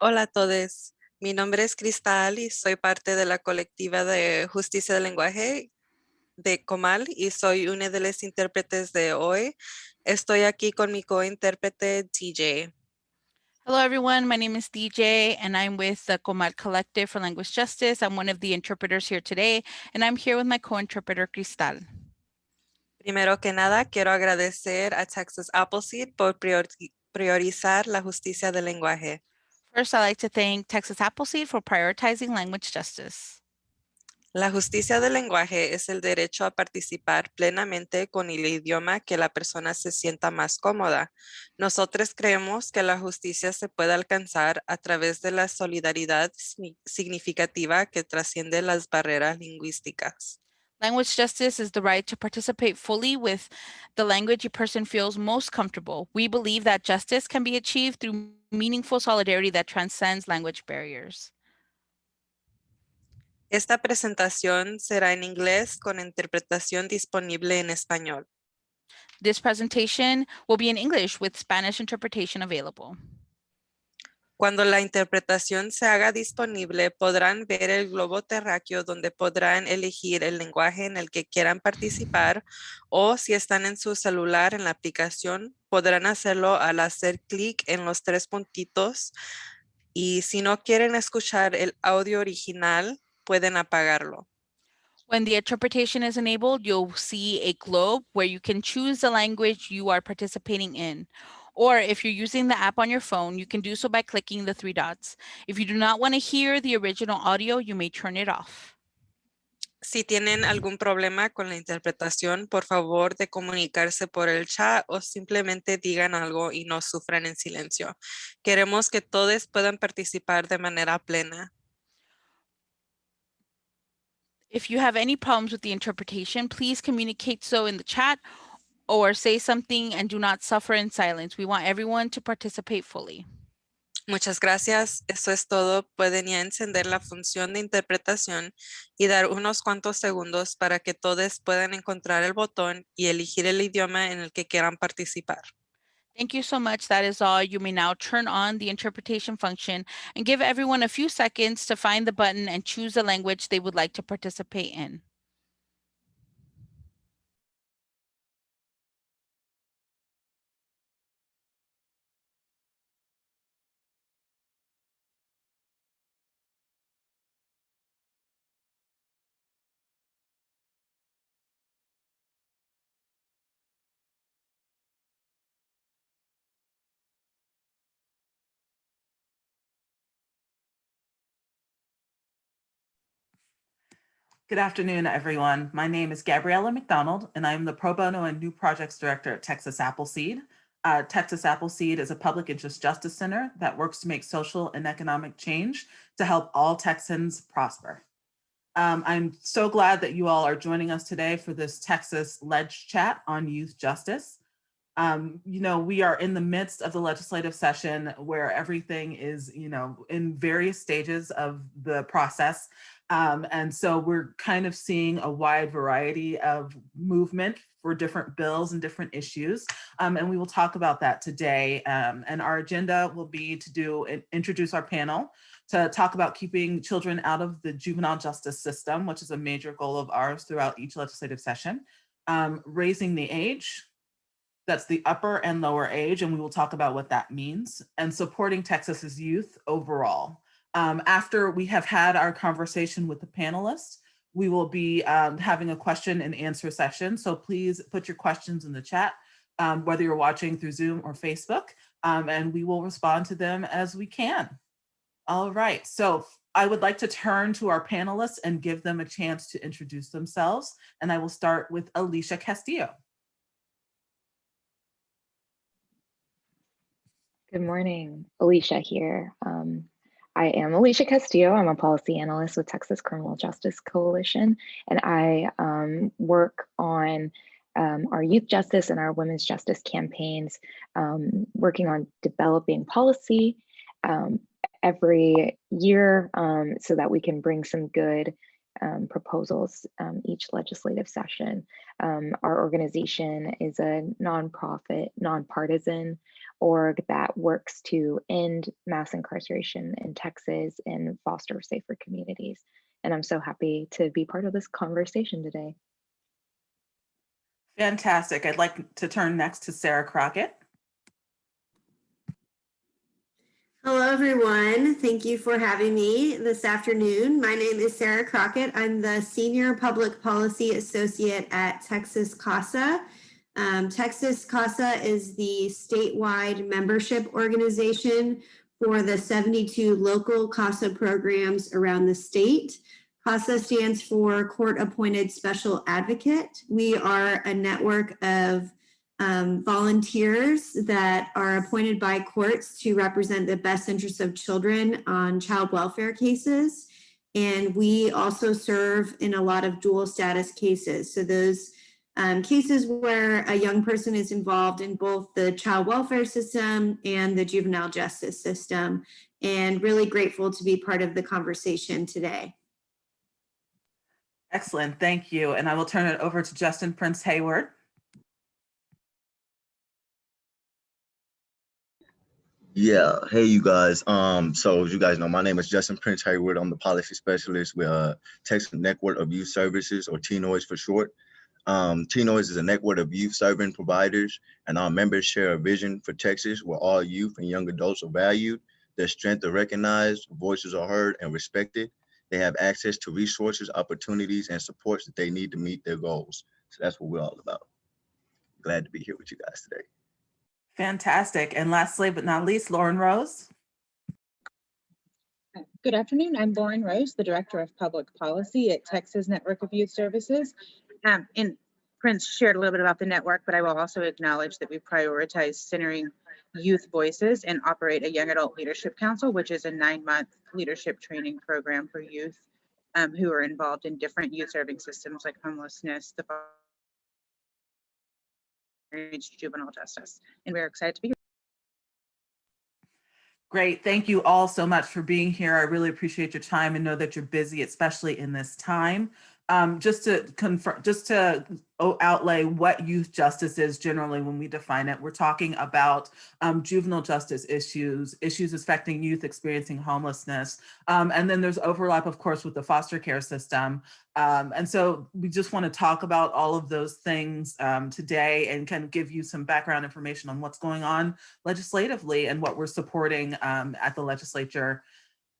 Hola a todos, mi nombre es Cristal y soy parte de la colectiva de justicia del lenguaje de Comal y soy una de las intérpretes de hoy. Estoy aquí con mi cointérprete TJ. Hello, everyone. My name is DJ, and I'm with the Comal Collective for Language Justice. I'm one of the interpreters here today, and I'm here with my co-interpreter, Cristal. Primero que nada, quiero agradecer a Texas Appleseed por priorizar la justicia del lenguaje. First, I'd like to thank Texas Appleseed for prioritizing language justice. La justicia del lenguaje es el derecho a participar plenamente con el idioma que la persona se sienta más cómoda. Nosotros creemos que la justicia se puede alcanzar a través de la solidaridad significativa que trasciende las barreras lingüísticas. Language justice is the right to participate fully with the language a person feels most comfortable. We believe that justice can be achieved through meaningful solidarity that transcends language barriers. Esta presentación será en inglés con interpretación disponible en español. This presentation will be in English with Spanish interpretation available. Cuando la interpretación se haga disponible, podrán ver el globo terráqueo donde podrán elegir el lenguaje en el que quieran participar o si están en su celular en la aplicación, podrán hacerlo al hacer clic en los tres puntitos y si no quieren escuchar el audio original, pueden apagarlo. When the interpretation is enabled, you'll see a globe where you can choose the language you are participating in. Or if you're using the app on your phone, you can do so by clicking the three dots. If you do not want to hear the original audio, you may turn it off. Si tienen algún problema con la interpretación, por favor de comunicarse por el chat o simplemente digan algo y no sufran en silencio. Queremos que todos puedan participar de manera plena. If you have any problems with the interpretation, please communicate so in the chat or say something and do not suffer in silence. We want everyone to participate fully. Muchas gracias. Eso es todo. Pueden ya encender la función de interpretación y dar unos cuantos segundos para que todos puedan encontrar el botón y elegir el idioma en el que quieran participar. Thank you so much. That is all. You may now turn on the interpretation function and give everyone a few seconds to find the button and choose the language they would like to participate in. Good afternoon, everyone. My name is Gabriella McDonald, and I'm the Pro Bono and New Projects Director at Texas Appleseed. Texas Appleseed is a public interest justice center that works to make social and economic change to help all Texans prosper. I'm so glad that you all are joining us today for this Texas Lege Chat on youth justice. We are in the midst of the legislative session where everything is, in various stages of the process. And so we're kind of seeing a wide variety of movement for different bills and different issues. And we will talk about that today. And our agenda will be to introduce our panel to talk about keeping children out of the juvenile justice system, which is a major goal of ours throughout each legislative session. Raising the age, that's the upper and lower age, and we will talk about what that means, and supporting Texas's youth overall. After we have had our conversation with the panelists, we will be having a question and answer session. So please put your questions in the chat, whether you're watching through Zoom or Facebook, and we will respond to them as we can. All right, so I would like to turn to our panelists and give them a chance to introduce themselves. And I will start with Alicia Castillo. Good morning, Alicia here. I am Alicia Castillo. I'm a policy analyst with Texas Criminal Justice Coalition, and I work on our youth justice and our women's justice campaigns, working on developing policy every year so that we can bring some good proposals each legislative session. Our organization is a nonprofit, nonpartisan org that works to end mass incarceration in Texas and foster safer communities. And I'm so happy to be part of this conversation today. Fantastic. I'd like to turn next to Sarah Crockett. Hello, everyone. Thank you for having me this afternoon. My name is Sarah Crockett. I'm the Senior Public Policy Associate at Texas CASA. Texas CASA is the statewide membership organization for the 72 local CASA programs around the state. CASA stands for Court Appointed Special Advocate. We are a network of volunteers that are appointed by courts to represent the best interests of children on child welfare cases. And we also serve in a lot of dual status cases. So those cases where a young person is involved in both the child welfare system and the juvenile justice system, and really grateful to be part of the conversation today. Excellent, thank you. And I will turn it over to Justin Prince Hayward. Yeah, hey you guys. So as you guys know, my name is Justin Prince Hayward. I'm the policy specialist with Texas Network of Youth Services, or TNOYS for short. TNOYS is a network of youth serving providers, and our members share a vision for Texas where all youth and young adults are valued, their strengths are recognized, voices are heard and respected. They have access to resources, opportunities, and supports that they need to meet their goals. So that's what we're all about. Glad to be here with you guys today. Fantastic. And lastly, but not least, Lauren Rose. Good afternoon. I'm Lauren Rose, the Director of Public Policy at Texas Network of Youth Services. And Prince shared a little bit about the network, but I will also acknowledge that we prioritize centering youth voices and operate a Young Adult Leadership Council, which is a 9-month leadership training program for youth who are involved in different youth serving systems like homelessness, the juvenile justice. And we're excited to be here. Great. Thank you all so much for being here. I really appreciate your time and know that you're busy, especially in this time. Just to outlay what youth justice is generally when we define it, we're talking about juvenile justice issues affecting youth experiencing homelessness. And then there's overlap, of course, with the foster care system. And so we just want to talk about all of those things today and kind of give you some background information on what's going on legislatively and what we're supporting at the legislature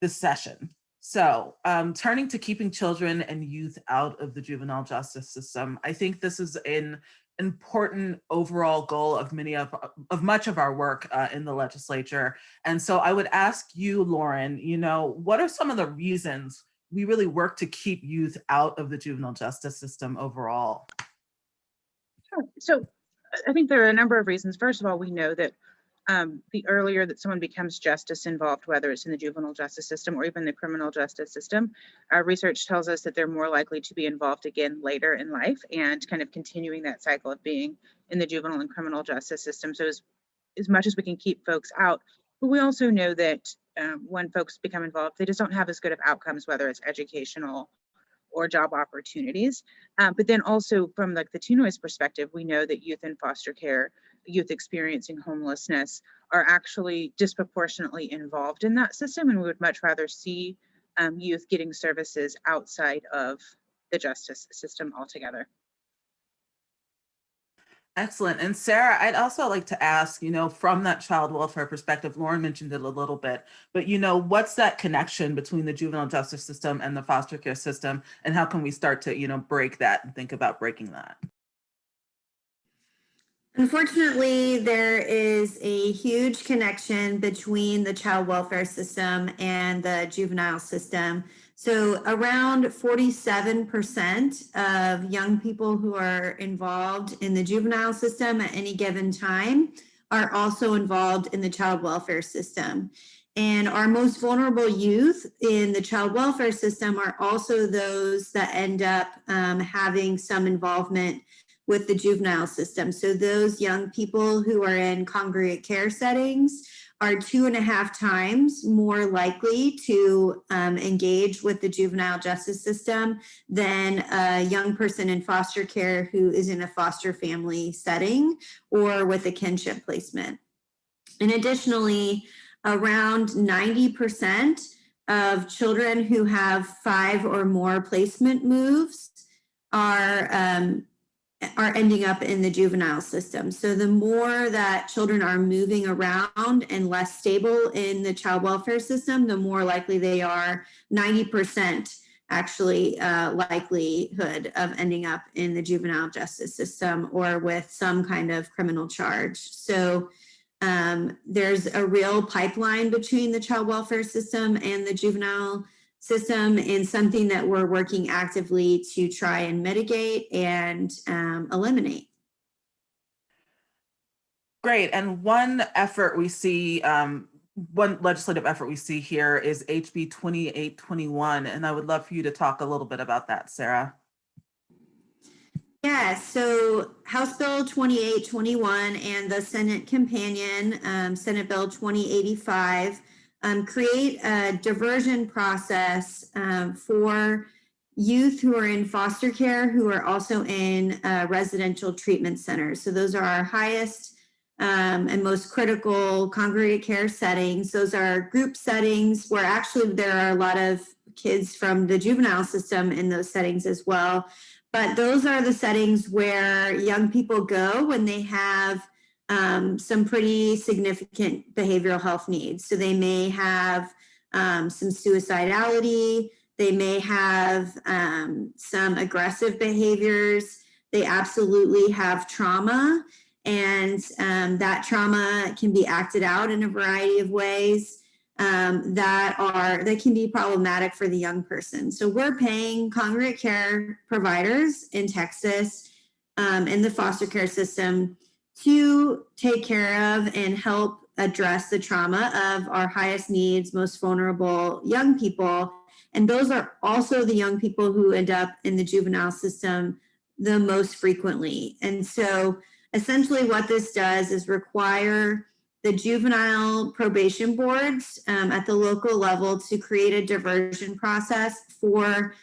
this session. So turning to keeping children and youth out of the juvenile justice system, I think this is an important overall goal of much of our work in the legislature. And so I would ask you, Lauren, what are some of the reasons we really work to keep youth out of the juvenile justice system overall? Sure. So I think there are a number of reasons. First of all, we know that the earlier that someone becomes justice involved, whether it's in the juvenile justice system or even the criminal justice system, our research tells us that they're more likely to be involved again later in life and kind of continuing that cycle of being in the juvenile and criminal justice system. So as much as we can keep folks out, but we also know that when folks become involved, they just don't have as good of outcomes, whether it's educational or job opportunities. But then also from the TNOYS perspective, we know that youth in foster care, youth experiencing homelessness are actually disproportionately involved in that system. And we would much rather see youth getting services outside of the justice system altogether. Excellent. And Sarah, I'd also like to ask, from that child welfare perspective, Lauren mentioned it a little bit, but what's that connection between the juvenile justice system and the foster care system? And how can we start to, break that and think about breaking that? Unfortunately, there is a huge connection between the child welfare system and the juvenile system. So around 47% of young people who are involved in the juvenile system at any given time are also involved in the child welfare system. And our most vulnerable youth in the child welfare system are also those that end up having some involvement with the juvenile system. So those young people who are in congregate care settings are 2.5 times more likely to engage with the juvenile justice system than a young person in foster care who is in a foster family setting or with a kinship placement. And additionally, around 90% of children who have 5 or more placement moves are ending up in the juvenile system. So the more that children are moving around and less stable in the child welfare system, the more likely they are, 90% actually likelihood of ending up in the juvenile justice system or with some kind of criminal charge. So there's a real pipeline between the child welfare system and the juvenile system, and something that we're working actively to try and mitigate and eliminate. Great. And one effort we see, one legislative effort we see here is HB 2821. And I would love for you to talk a little bit about that, Sarah. Yeah, so House Bill 2821 and the Senate companion, Senate Bill 2085, create a diversion process for youth who are in foster care who are also in residential treatment centers. So those are our highest and most critical congregate care settings. Those are group settings where actually there are a lot of kids from the juvenile system in those settings as well. But those are the settings where young people go when they have some pretty significant behavioral health needs. So they may have some suicidality, they may have some aggressive behaviors, they absolutely have trauma, and that trauma can be acted out in a variety of ways that can be problematic for the young person. So we're paying congregate care providers in Texas in the foster care system to take care of and help address the trauma of our highest needs, most vulnerable young people. And those are also the young people who end up in the juvenile system the most frequently. And so essentially what this does is require the juvenile probation boards at the local level to create a diversion process for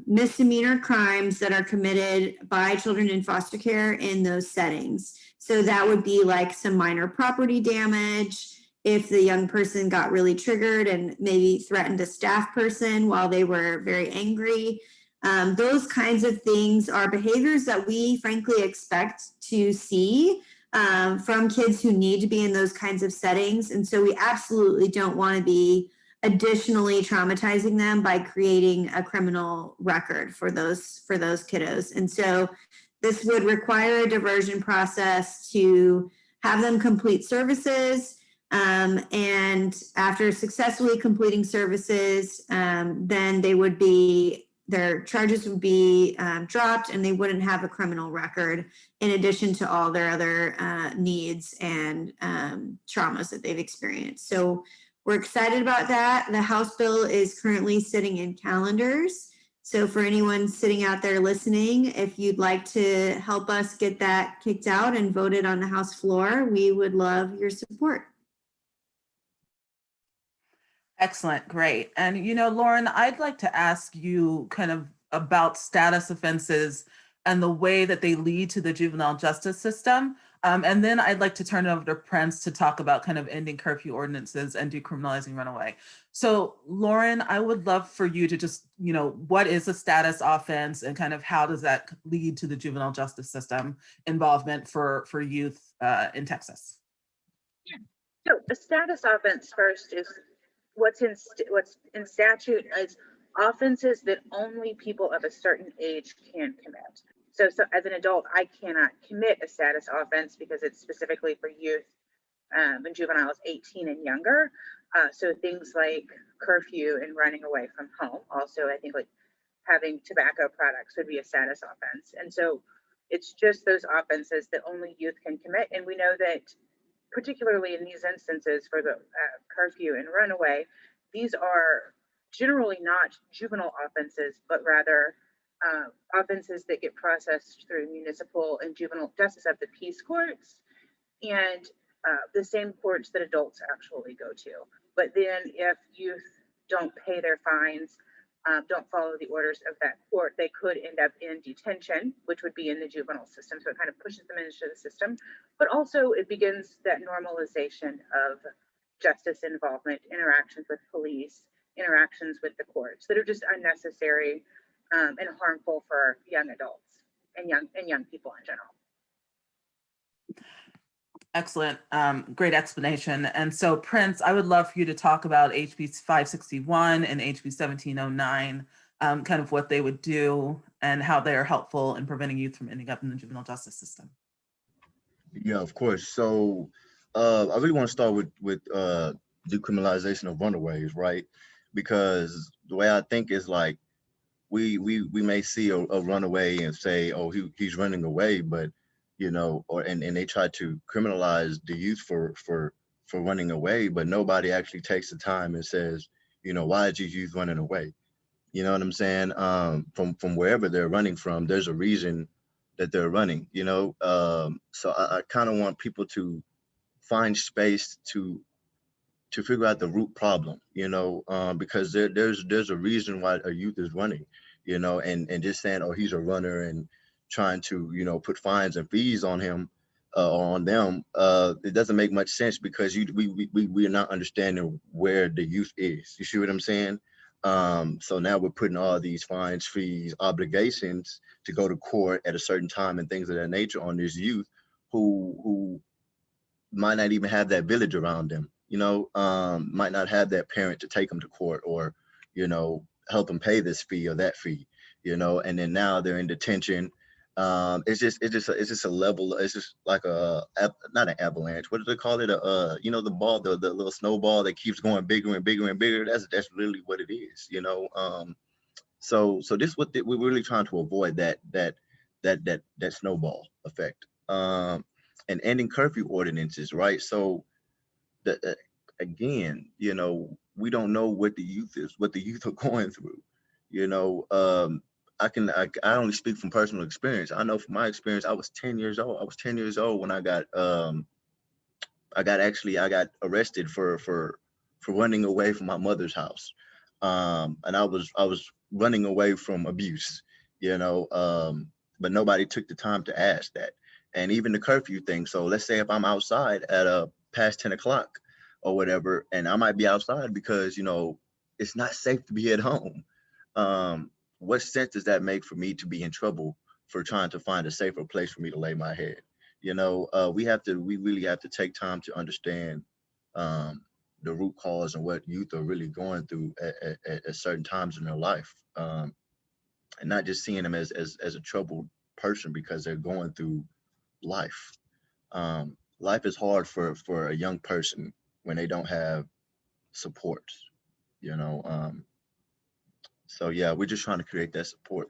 misdemeanor crimes that are committed by children in foster care in those settings. So that would be like some minor property damage, if the young person got really triggered and maybe threatened a staff person while they were very angry. Those kinds of things are behaviors that we frankly expect to see from kids who need to be in those kinds of settings. And so we absolutely don't want to be additionally traumatizing them by creating a criminal record for those kiddos. And so this would require a diversion process to have them complete services. And after successfully completing services, then their charges would be dropped and they wouldn't have a criminal record in addition to all their other needs and traumas that they've experienced. So we're excited about that. The House bill is currently sitting in calendars. So for anyone sitting out there listening, if you'd like to help us get that kicked out and voted on the House floor, we would love your support. Excellent, great. And Lauren, I'd like to ask you kind of about status offenses and the way that they lead to the juvenile justice system. And then I'd like to turn it over to Prince to talk about kind of ending curfew ordinances and decriminalizing runaway. So Lauren, I would love for you to just, what is a status offense and kind of how does that lead to the juvenile justice system involvement for youth in Texas? Yeah. So a status offense first is what's in statute is offenses that only people of a certain age can commit. So as an adult, I cannot commit a status offense because it's specifically for youth and juveniles 18 and younger. So things like curfew and running away from home. Also, I think like having tobacco products would be a status offense. And so it's just those offenses that only youth can commit. And we know that particularly in these instances for the curfew and runaway, these are generally not juvenile offenses, but rather offenses that get processed through municipal and juvenile justice of the peace courts and the same courts that adults actually go to. But then if youth don't pay their fines, don't follow the orders of that court, they could end up in detention, which would be in the juvenile system. So it kind of pushes them into the system, but also it begins that normalization of justice involvement, interactions with police, interactions with the courts that are just unnecessary and harmful for young adults and young people in general. Excellent, great explanation. And so Prince, I would love for you to talk about HB 561 and HB 1709, kind of what they would do and how they are helpful in preventing youth from ending up in the juvenile justice system. Yeah, of course. So I really want to start with decriminalization of runaways, right? Because the way I think is like we may see a runaway and say, oh, he's running away, but you know, and they try to criminalize the youth for running away, but nobody actually takes the time and says, you know, why is these youth running away? You know what I'm saying? From wherever they're running from, there's a reason that they're running, you know? So I kind of want people to find space to figure out the root problem, you know, because there's a reason why a youth is running, you know, and just saying, oh, he's a runner and trying to, you know, put fines and fees on him or on them, it doesn't make much sense because we are not understanding where the youth is. You see what I'm saying? So now we're putting all these fines, fees, obligations to go to court at a certain time and things of that nature on this youth who might not even have that village around them, you know, might not have that parent to take them to court or, you know, help them pay this fee or that fee, you know, and then now they're in detention. It's just a level, it's just like not an avalanche, what do they call it? You know, the ball, the little snowball that keeps going bigger and bigger and bigger. That's literally what it is, you know. So this what we're really trying to avoid, that snowball effect. And ending curfew ordinances, right? So again, you know, we don't know what the youth are going through, you know. I only speak from personal experience. I know from my experience, I was 10 years old. I was 10 years old when I got arrested for running away from my mother's house. And I was running away from abuse, you know, but nobody took the time to ask that. And even the curfew thing. So let's say if I'm outside at past 10 o'clock or whatever, and I might be outside because, you know, it's not safe to be at home. What sense does that make for me to be in trouble for trying to find a safer place for me to lay my head? You know, we really have to take time to understand the root cause and what youth are really going through at certain times in their life. And not just seeing them as a troubled person because they're going through life. Life is hard for a young person when they don't have support, you know. So yeah, we're just trying to create that support.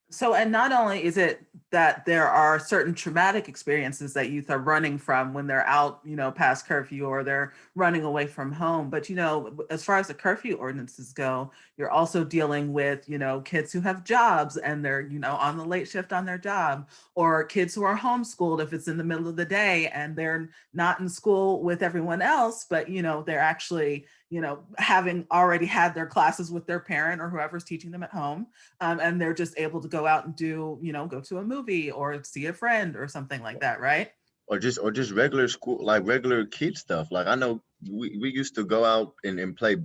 So, and not only is it that there are certain traumatic experiences that youth are running from when they're out, you know, past curfew or they're running away from home, but, you know, as far as the curfew ordinances go, you're also dealing with, you know, kids who have jobs and they're, you know, on the late shift on their job, or kids who are homeschooled if it's in the middle of the day and they're not in school with everyone else, but, you know, they're actually, you know, having already had their classes with their parent or whoever's teaching them at home. And they're just able to go out and do, you know, go to a movie or see a friend or something like that, right? Or just regular school, like regular kid stuff. Like I know we used to go out and play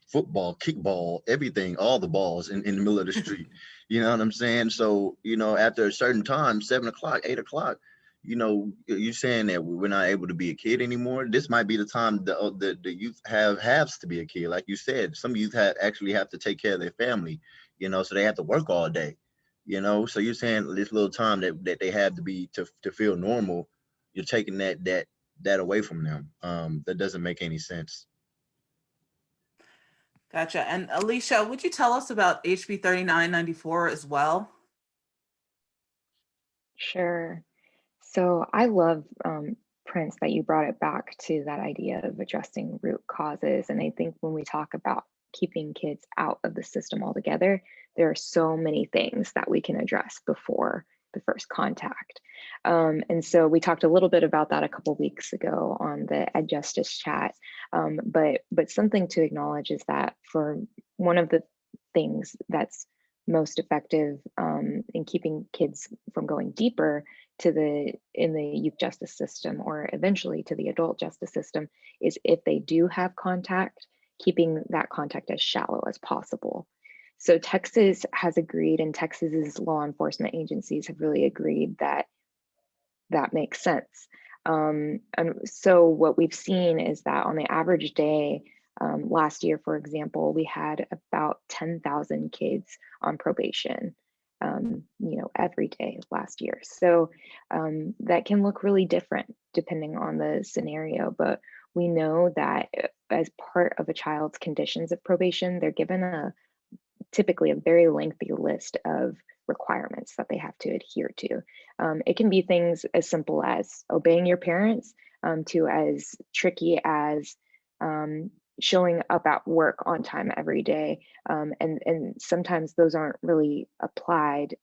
football, kickball, everything, all the balls in the middle of the street. You know what I'm saying? So, you know, after a certain time, 7 o'clock, 8 o'clock, you know, you're saying that we're not able to be a kid anymore. This might be the time the youth has to be a kid. Like you said, some youth actually have to take care of their family, you know, so they have to work all day, you know. So you're saying this little time that they have to feel normal, you're taking that away from them. That doesn't make any sense. Gotcha. And Alicia, would you tell us about HB 3994 as well? Sure. So I love, Prince, that you brought it back to that idea of addressing root causes. And I think when we talk about keeping kids out of the system altogether, there are so many things that we can address before the first contact. And so we talked a little bit about that a couple weeks ago on the Ed Justice chat. But something to acknowledge is that for one of the things that's most effective in keeping kids from going deeper in the youth justice system or eventually to the adult justice system is if they do have contact, keeping that contact as shallow as possible. So Texas has agreed, and Texas's law enforcement agencies have really agreed that that makes sense. And so what we've seen is that on the average day, last year, for example, we had about 10,000 kids on probation, every day last year. So that can look really different depending on the scenario, but we know that as part of a child's conditions of probation, they're given typically a very lengthy list of requirements that they have to adhere to. It can be things as simple as obeying your parents to as tricky as showing up at work on time every day. And sometimes those aren't really applied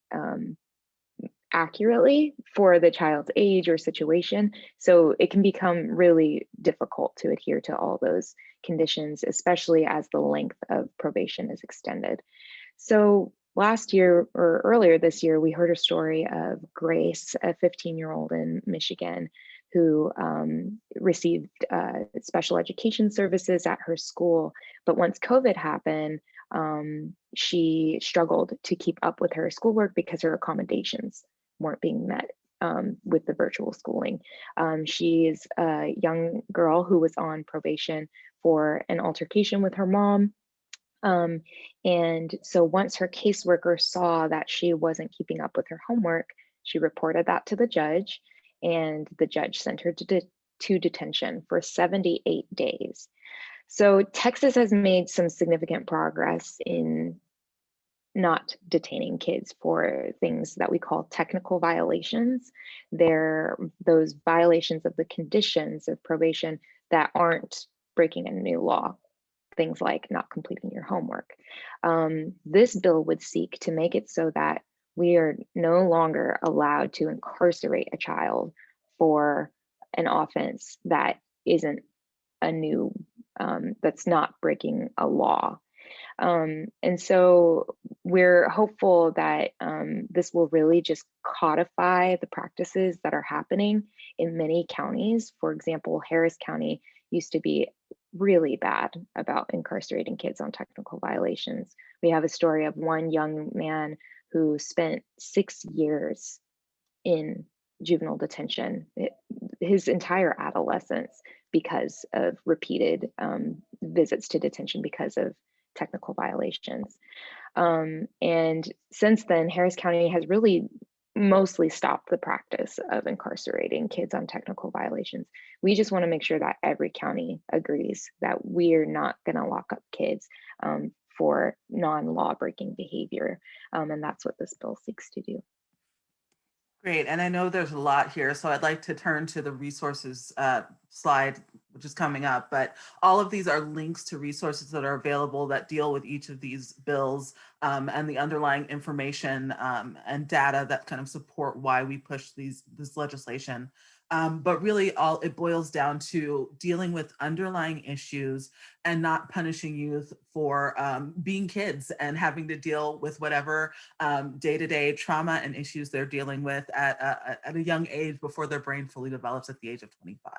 accurately for the child's age or situation. So it can become really difficult to adhere to all those conditions, especially as the length of probation is extended. So last year or earlier this year, we heard a story of Grace, a 15-year-old in Michigan, who received special education services at her school. But once COVID happened, she struggled to keep up with her schoolwork because her accommodations weren't being met with the virtual schooling. She is a young girl who was on probation for an altercation with her mom. And so once her caseworker saw that she wasn't keeping up with her homework, she reported that to the judge, and the judge sent her to detention for 78 days. So Texas has made some significant progress in not detaining kids for things that we call technical violations. They're those violations of the conditions of probation that aren't breaking a new law. Things like not completing your homework. This bill would seek to make it so that we are no longer allowed to incarcerate a child for an offense that isn't a new, that's not breaking a law. And so we're hopeful that this will really just codify the practices that are happening in many counties. For example, Harris County used to be really bad about incarcerating kids on technical violations. We have a story of one young man who spent 6 years in juvenile detention, his entire adolescence, because of repeated visits to detention because of technical violations. And since then, Harris County has really mostly stopped the practice of incarcerating kids on technical violations. We just want to make sure that every county agrees that we're not going to lock up kids for non-law breaking behavior. And that's what this bill seeks to do. Great, and I know there's a lot here, so I'd like to turn to the resources slide, which is coming up, but all of these are links to resources that are available that deal with each of these bills and the underlying information and data that kind of support why we push this legislation. But really it boils down to dealing with underlying issues and not punishing youth for being kids and having to deal with whatever day-to-day trauma and issues they're dealing with at a young age before their brain fully develops at the age of 25.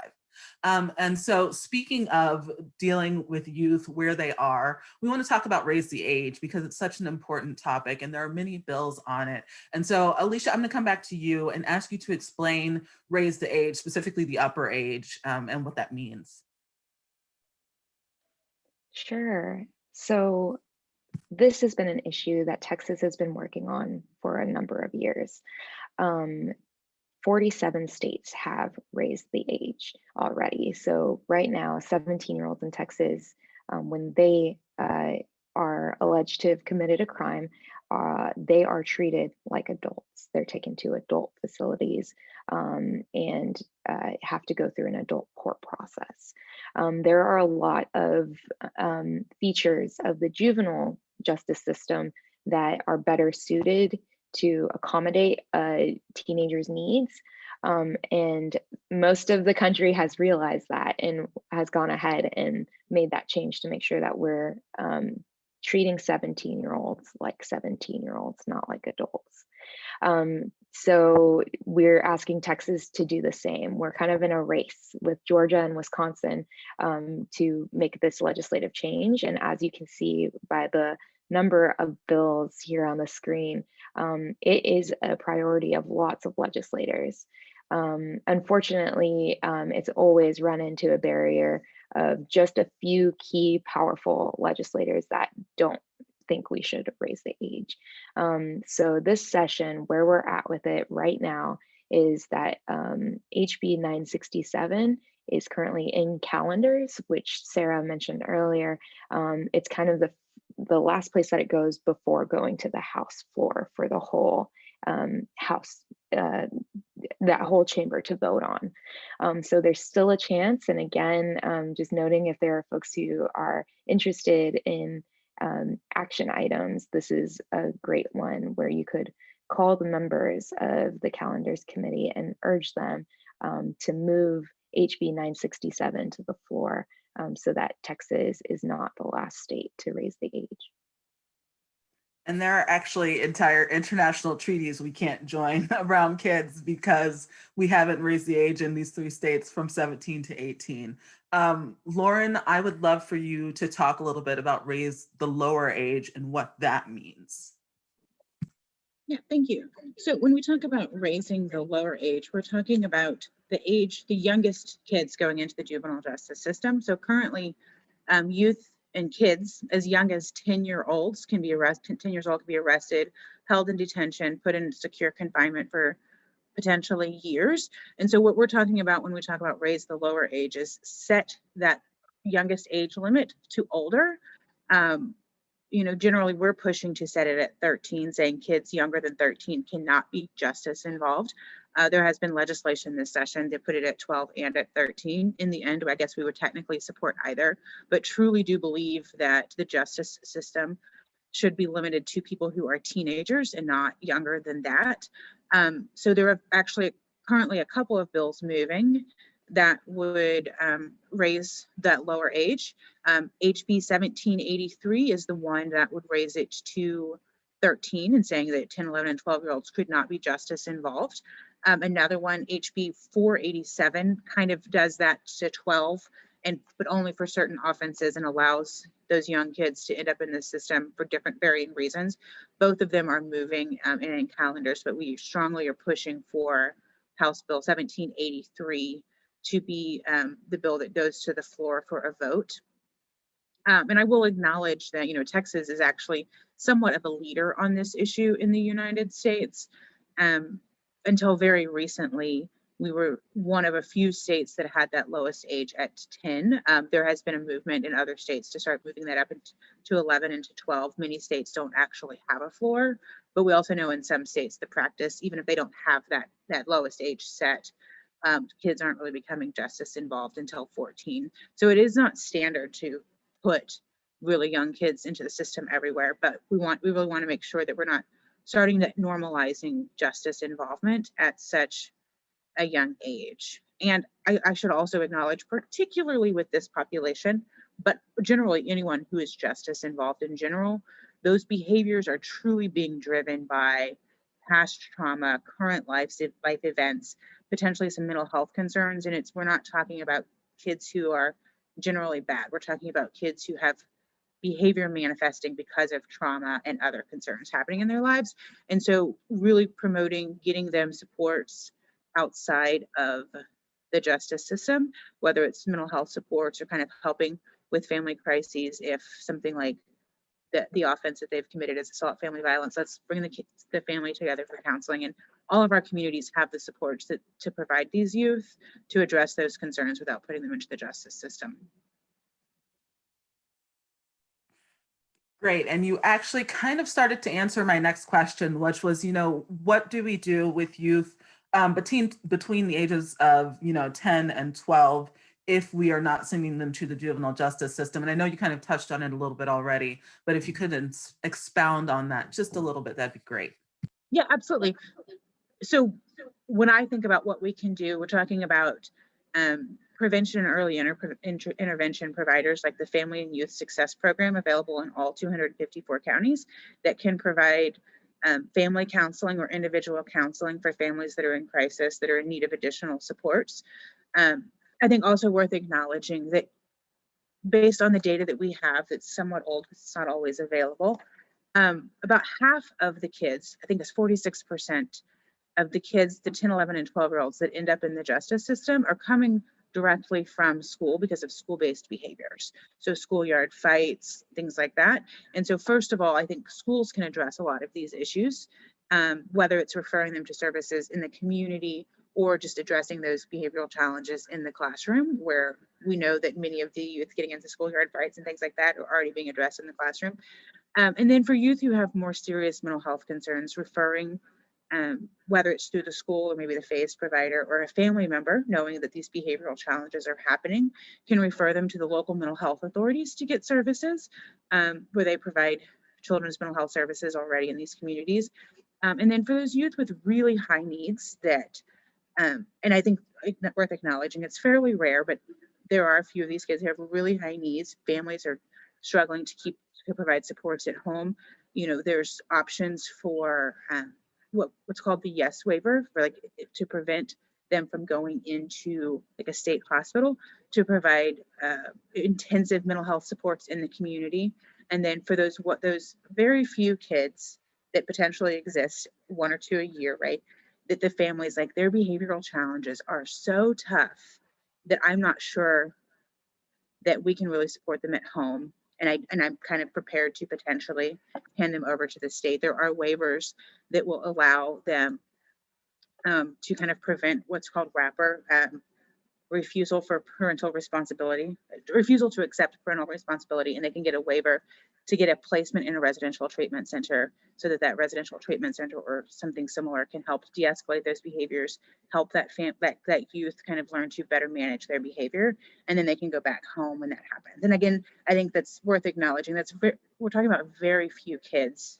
And so speaking of dealing with youth where they are, we want to talk about Raise the Age because it's such an important topic and there are many bills on it. And so Alicia, I'm going to come back to you and ask you to explain Raise the Age, specifically the upper age, and what that means. Sure. So this has been an issue that Texas has been working on for a number of years. 47 states have raised the age already. So right now, 17-year-olds in Texas, when they are alleged to have committed a crime, they are treated like adults. They're taken to adult facilities and have to go through an adult court process. There are a lot of features of the juvenile justice system that are better suited to accommodate teenagers' needs. And most of the country has realized that and has gone ahead and made that change to make sure that we're treating 17-year-olds like 17-year-olds, not like adults. So we're asking Texas to do the same. We're kind of in a race with Georgia and Wisconsin to make this legislative change. And as you can see by the number of bills here on the screen, it is a priority of lots of legislators. Unfortunately, it's always run into a barrier of just a few key powerful legislators that don't think we should raise the age. So this session, where we're at with it right now, is that HB 967 is currently in calendars, which Sarah mentioned earlier. It's kind of the last place that it goes before going to the House floor for the whole House, that whole chamber to vote on. So there's still a chance. And again, just noting if there are folks who are interested in action items, this is a great one where you could call the members of the calendars committee and urge them to move HB 967 to the floor so that Texas is not the last state to raise the age. And there are actually entire international treaties we can't join around kids because we haven't raised the age in these 3 states from 17 to 18. Lauren, I would love for you to talk a little bit about raise the lower age and what that means. Yeah, thank you. So when we talk about raising the lower age, we're talking about the age, the youngest kids going into the juvenile justice system. So currently, youth and kids as young as 10-year-olds can be arrested, 10 years old can be arrested, held in detention, put in secure confinement for potentially years. And so what we're talking about when we talk about raise the lower age is set that youngest age limit to older. Generally we're pushing to set it at 13, saying kids younger than 13 cannot be justice involved. There has been legislation this session to put it at 12 and at 13. In the end, I guess we would technically support either, but truly do believe that the justice system should be limited to people who are teenagers and not younger than that. So there are actually currently a couple of bills moving that would raise that lower age. HB 1783 is the one that would raise it to 13 and saying that 10, 11, and 12-year-olds could not be justice involved. Another one, HB 487, kind of does that to 12, but only for certain offenses and allows those young kids to end up in the system for different varying reasons. Both of them are moving in calendars, but we strongly are pushing for House Bill 1783 to be the bill that goes to the floor for a vote. And I will acknowledge that, Texas is actually somewhat of a leader on this issue in the United States. Until very recently, we were one of a few states that had that lowest age at 10. There has been a movement in other states to start moving that up to 11 and to 12. Many states don't actually have a floor, but we also know in some states the practice, even if they don't have that lowest age set, kids aren't really becoming justice involved until 14. So it is not standard to put really young kids into the system everywhere, but we really want to make sure that we're not starting that normalizing justice involvement at such a young age. And I should also acknowledge, particularly with this population, but generally anyone who is justice involved in general, those behaviors are truly being driven by past trauma, current life events, potentially some mental health concerns. And we're not talking about kids who are generally bad. We're talking about kids who have behavior manifesting because of trauma and other concerns happening in their lives. And so really promoting getting them supports outside of the justice system, whether it's mental health supports or kind of helping with family crises. If something like the offense that they've committed is assault, family violence, let's bring the family together for counseling. And all of our communities have the supports to provide these youth to address those concerns without putting them into the justice system. Great. And you actually kind of started to answer my next question, which was, what do we do with youth between the ages of, 10 and 12 if we are not sending them to the juvenile justice system? And I know you kind of touched on it a little bit already, but if you could expound on that just a little bit, that'd be great. Yeah, absolutely. So when I think about what we can do, we're talking about prevention and early intervention providers like the Family and Youth Success Program, available in all 254 counties, that can provide family counseling or individual counseling for families that are in crisis, that are in need of additional supports. I think also worth acknowledging that based on the data that we have, that's somewhat old, it's not always available, about half of the kids, I think it's 46% of the kids, the 10, 11, and 12-year-olds that end up in the justice system are coming directly from school because of school-based behaviors. So schoolyard fights, things like that. And so first of all, I think schools can address a lot of these issues, whether it's referring them to services in the community or just addressing those behavioral challenges in the classroom, where we know that many of the youth getting into schoolyard fights and things like that are already being addressed in the classroom. And then for youth who have more serious mental health concerns, referring, whether it's through the school or maybe the FACE provider or a family member, knowing that these behavioral challenges are happening, can refer them to the local mental health authorities to get services, where they provide children's mental health services already in these communities. And then for those youth with really high needs that, and I think worth acknowledging, it's fairly rare, but there are a few of these kids who have really high needs. Families are struggling to provide supports at home. You know, there's options for what's called the YES waiver, for like to prevent them from going into like a state hospital, to provide intensive mental health supports in the community. And then for those very few kids that potentially exist, 1 or 2 a year, right, that the families, like, their behavioral challenges are so tough that I'm not sure that we can really support them at home. And I'm kind of prepared to potentially hand them over to the state. There are waivers that will allow them to kind of prevent what's called RAPR, refusal for parental responsibility, refusal to accept parental responsibility, and they can get a waiver to get a placement in a residential treatment center, so that that residential treatment center or something similar can help de-escalate those behaviors, help that youth kind of learn to better manage their behavior, and then they can go back home when that happens. And again, I think that's worth acknowledging. We're talking about very few kids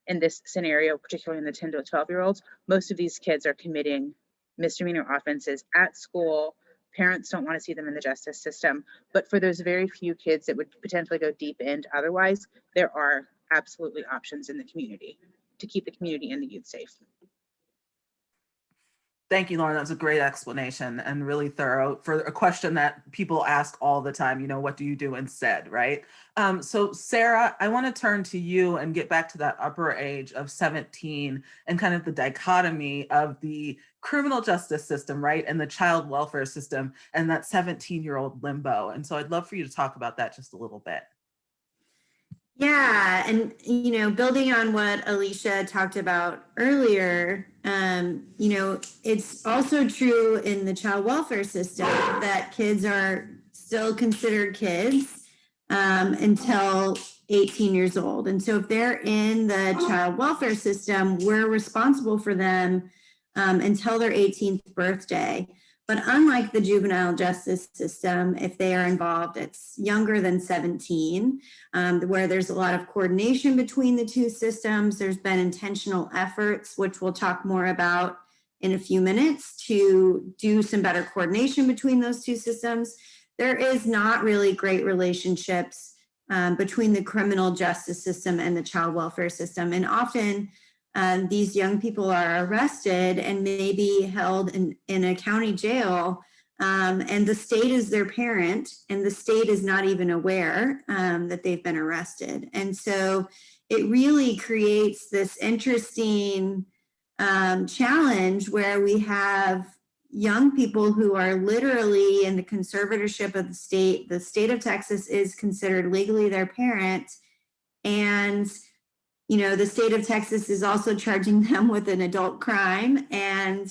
in this scenario, particularly in the 10 to 12-year-olds. Most of these kids are committing misdemeanor offenses at school. Parents don't want to see them in the justice system. But for those very few kids that would potentially go deep end otherwise, there are absolutely options in the community to keep the community and the youth safe. Thank you, Lauren. That was a great explanation and really thorough for a question that people ask all the time, you know, what do you do instead, right? So Sarah, I want to turn to you and get back to that upper age of 17 and kind of the dichotomy of the criminal justice system, right, and the child welfare system and that 17-year-old limbo. And so I'd love for you to talk about that just a little bit. Yeah, and you know, building on what Alicia talked about earlier, you know, it's also true in the child welfare system that kids are still considered kids until 18 years old. And so if they're in the child welfare system, we're responsible for them until their 18th birthday. But unlike the juvenile justice system, if they are involved, it's younger than 17, where there's a lot of coordination between the two systems. There's been intentional efforts, which we'll talk more about in a few minutes, to do some better coordination between those two systems. There is not really great relationships between the criminal justice system and the child welfare system. And often, these young people are arrested and may be held in a county jail, and the state is their parent, and the state is not even aware that they've been arrested. And so it really creates this interesting challenge where we have young people who are literally in the conservatorship of the state. The state of Texas is considered legally their parent, and you know, the state of Texas is also charging them with an adult crime, and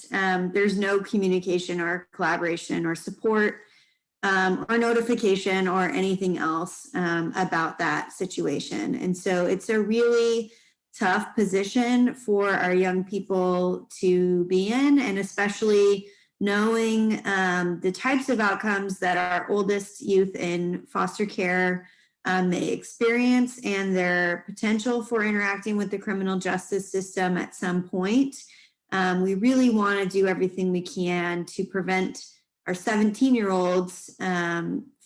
there's no communication or collaboration or support or notification or anything else about that situation. And so it's a really tough position for our young people to be in, and especially knowing the types of outcomes that our oldest youth in foster care the experience and their potential for interacting with the criminal justice system at some point. We really want to do everything we can to prevent our 17-year-olds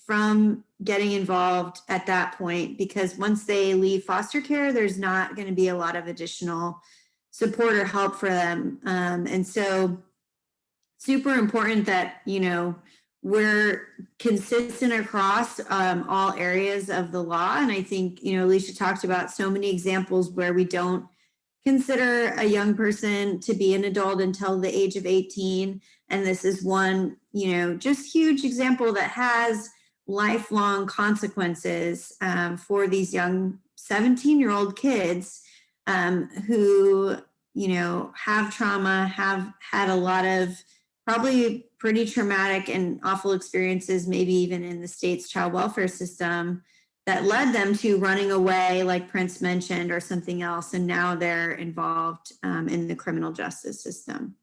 from getting involved at that point, because once they leave foster care, there's not going to be a lot of additional support or help for them. And so super important that, you know, we're consistent across all areas of the law. And I think, you know, Alicia talked about so many examples where we don't consider a young person to be an adult until the age of 18. And this is one, you know, just huge example that has lifelong consequences for these young 17-year-old kids who, you know, have trauma, have had a lot of probably pretty traumatic and awful experiences, maybe even in the state's child welfare system, that led them to running away, like Prince mentioned, or something else. And now they're involved in the criminal justice system.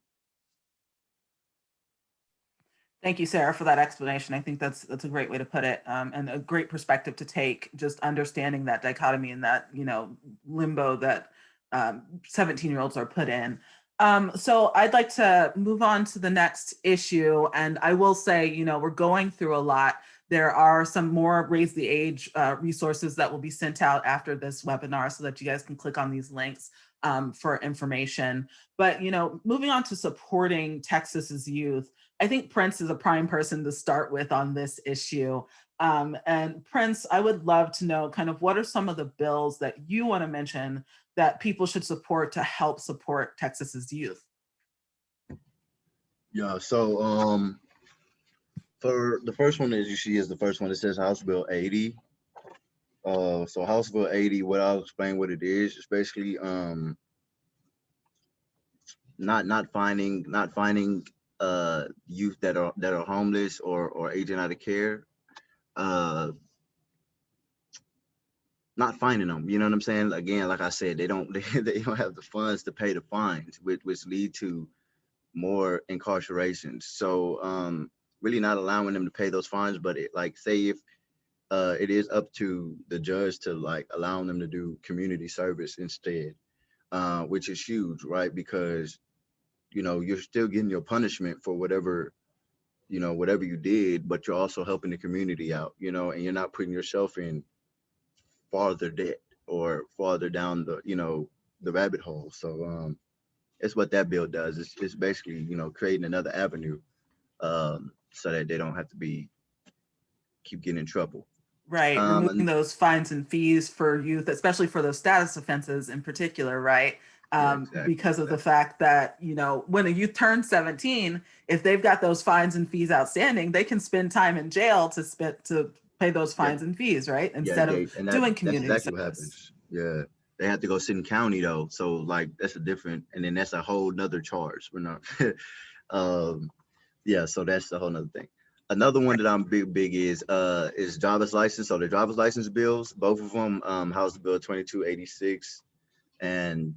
Thank you, Sarah, for that explanation. I think that's a great way to put it, and a great perspective to take, just understanding that dichotomy and that, you know, limbo that 17-year-olds are put in. So I'd like to move on to the next issue. And I will say, you know, we're going through a lot. There are some more Raise the Age resources that will be sent out after this webinar so that you guys can click on these links for information. But, you know, moving on to supporting Texas's youth, I think Prince is a prime person to start with on this issue. And Prince, I would love to know kind of what are some of the bills that you want to mention that people should support to help support Texas's youth? Yeah, so for the first one, as you see, is the first one that says House Bill 80. So House Bill 80, what I'll explain what it is basically not finding youth that are homeless or aging out of care, not finding them, you know what I'm saying? Again, like I said, they don't have the funds to pay the fines, which lead to more incarcerations. So really not allowing them to pay those fines, but say if it is up to the judge to like allowing them to do community service instead, which is huge, right? Because, you know, you're still getting your punishment for whatever you did, but you're also helping the community out, you know, and you're not putting yourself in farther debt or farther down the, you know, the rabbit hole. So it's what that bill does. It's basically, you know, creating another avenue so that they don't have to keep getting in trouble. Right, removing those fines and fees for youth, especially for those status offenses in particular, right? Yeah, exactly. Because of the fact that, you know, when a youth turns 17, if they've got those fines and fees outstanding, they can spend time in jail to pay those fines and fees, right? Instead of doing community that's exactly service. what happens. Yeah, they have to go sit in county though, so like that's a different, and then that's a whole nother charge. We're not yeah, so that's a whole nother thing. Another one that I'm big is driver's license. So the driver's license bills, both of them, House Bill 2286 and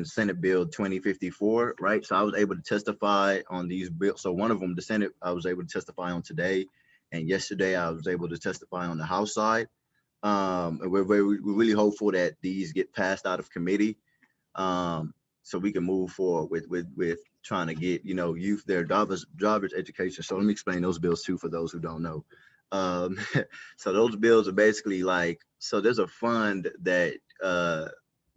Senate Bill 2054, right? So I was able to testify on these bills. So one of them, the Senate, I was able to testify on today, and yesterday I was able to testify on the House side. And we're really hopeful that these get passed out of committee, so we can move forward with trying to get, you know, youth their driver's education. So let me explain those bills too for those who don't know. So those bills are basically like, so there's a fund that